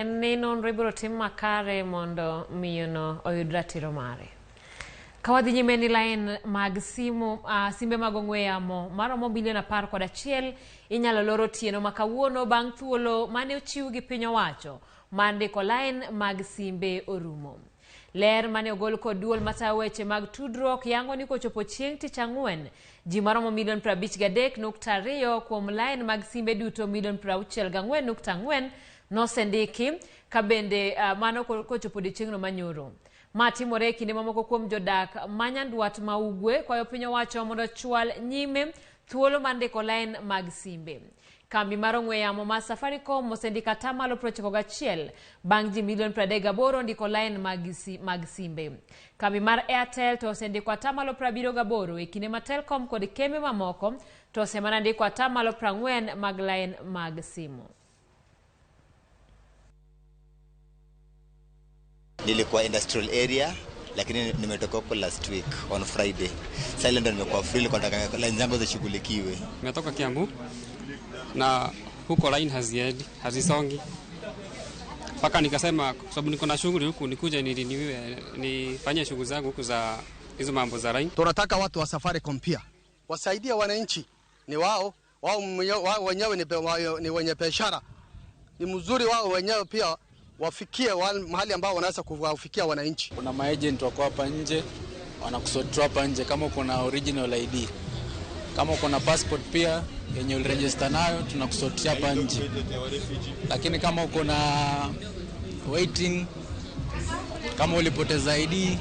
Neno nribro tim makare mondo miyono oyud ratiro mare. Kawadhi nyime ni Laind mag Simu, simbe mag ong'we yamo maromo bilion 11 inyalo loro tieno makawuono bang' thuolo mane ochiw gi piny owacho mar ndiko Laind mag simbe orumo. Ler mane ogol kod duol matayo weche mag tudruok yango ni kochopo chieng' tich ang'wen ji maromo milion 53.2 kuom Laind mag simbe duto milion 64.4 nosendiki kabende mano kochopo odiechieng'no manyoro. Ma timore kinde mamoko kuom jodak manyandwat maugwe kwayo piny owacho mondo chwal nyime thuolo mar ndiko Laind mag simbe. Kambi mar ong'we yamo ma Safaricom osendiko 91% bang' ji milion 38 ndiko Laind mag simbe. Kambi mar Airtel to osendiko 78% e kinde ma Telkom kod kembe mamoko to osemana ndiko 40% mag Laind mag simu. Nilikuwa industrial area lakini nimetoka huko last week on Friday. Sasa leo ndo nimekuwa free, nilikuwa nataka Laind zangu zishughulikiwe. Nimetoka Kiambu na huko Laind hazisongi. Paka nikasema kwa sababu niko na shughuli huku nikuje nifanye shughuli zangu huku za hizo mambo za Laind. Tunataka watu wa Safaricom pia wasaidie wananchi, ni wao wenyewe ni wenye biashara. Ni mzuri wao wenyewe pia wafikie mahali ambao wanaweza kuwafikia wananchi. Kuna maagent wako hapa nje wanakusotoa hapa nje kama kuna original ID. Kama kuna passport pia yenye uliregister nayo tunakusotoa hapa nje. Lakini kama uko na waiting, kama ulipoteza ID